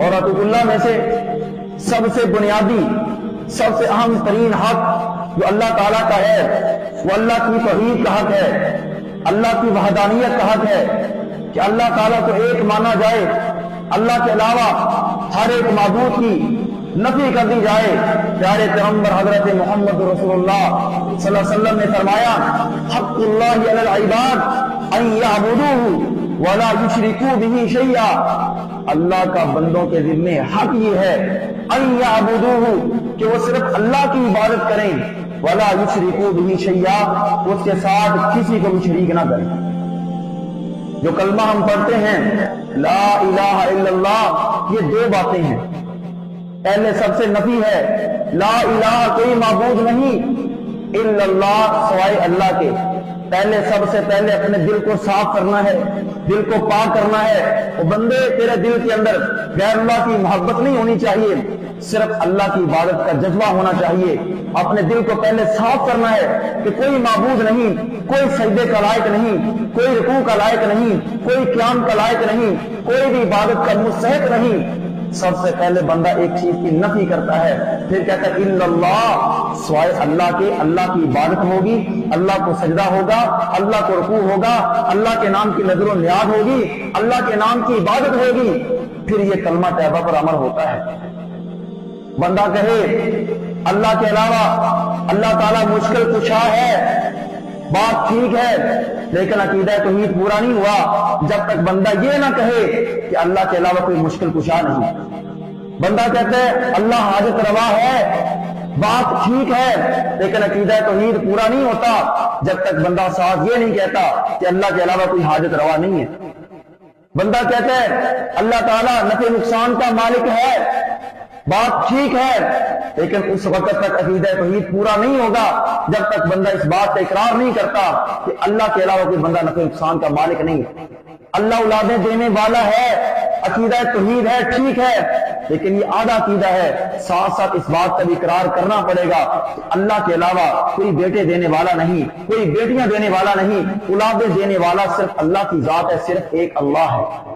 اور حقوق اللہ میں سے سب سے بنیادی سب سے اہم ترین حق جو اللہ تعالیٰ کا ہے وہ اللہ کی توحید کا حق ہے، اللہ کی وحدانیت کا حق ہے کہ اللہ تعالیٰ کو ایک مانا جائے، اللہ کے علاوہ ہر ایک معبود کی نفی کر دی جائے۔ پیارے پیغمبر حضرت محمد رسول اللہ صلی اللہ علیہ وسلم نے فرمایا حق اللہ علی العباد ان یعبدوہ ولا یشرکوا بہ شیئا، اللہ کا بندوں کے ذمے حق یہ ہے ان یعبدوہ کہ وہ صرف اللہ کی عبادت کریں، ولا یشرکوا بہ شیئا اس کے ساتھ کسی کو بھی شریک نہ کریں۔ جو کلمہ ہم پڑھتے ہیں لا الہ الا اللہ، یہ دو باتیں ہیں۔ پہلے سب سے نفی ہے، لا الہ کوئی معبود نہیں الا اللہ سوائے اللہ کے۔ پہلے سب سے پہلے اپنے دل کو صاف کرنا ہے، دل کو پاک کرنا ہے۔ وہ بندے تیرے دل کے اندر غیر اللہ کی محبت نہیں ہونی چاہیے، صرف اللہ کی عبادت کا جذبہ ہونا چاہیے۔ اپنے دل کو پہلے صاف کرنا ہے کہ کوئی معبود نہیں، کوئی سجدے کا لائق نہیں، کوئی رکوع کا لائق نہیں، کوئی قیام کا لائق نہیں، کوئی بھی عبادت کا مستحق نہیں۔ سب سے پہلے بندہ ایک چیز کی نفی کرتا ہے، پھر کہتا ہے الا اللہ سوائے اللہ کے، اللہ کی عبادت ہوگی، اللہ کو سجدہ ہوگا، اللہ کو رکوع ہوگا، اللہ کے نام کی نظر و نیاز ہوگی، اللہ کے نام کی عبادت ہوگی، پھر یہ کلمہ طیبہ پر عمل ہوتا ہے۔ بندہ کہے اللہ کے علاوہ اللہ تعالیٰ مشکل کشا ہے، بات ٹھیک ہے، لیکن عقیدہ توحید پورا نہیں ہوا جب تک بندہ یہ نہ کہے کہ اللہ کے علاوہ کوئی مشکل کشا نہیں۔ بندہ کہتا ہے اللہ حاجت روا ہے، بات ٹھیک ہے، لیکن عقیدہ توحید پورا نہیں ہوتا جب تک بندہ ساتھ یہ نہیں کہتا کہ اللہ کے علاوہ کوئی حاجت روا نہیں ہے۔ بندہ کہتا ہے اللہ تعالیٰ نفع نقصان کا مالک ہے، بات ٹھیک ہے، لیکن اس وقت تک عقیدہ توحید پورا نہیں ہوگا جب تک بندہ اس بات کا اقرار نہیں کرتا کہ اللہ کے علاوہ کوئی بندہ نفع نقصان کا مالک نہیں ہے۔ اللہ اولادیں دینے والا ہے، عقیدہ توحید ہے، ٹھیک ہے، لیکن یہ آدھا عقیدہ ہے، ساتھ ساتھ اس بات کا بھی اقرار کرنا پڑے گا کہ اللہ کے علاوہ کوئی بیٹے دینے والا نہیں، کوئی بیٹیاں دینے والا نہیں، اولادیں دینے والا صرف اللہ کی ذات ہے، صرف ایک اللہ ہے۔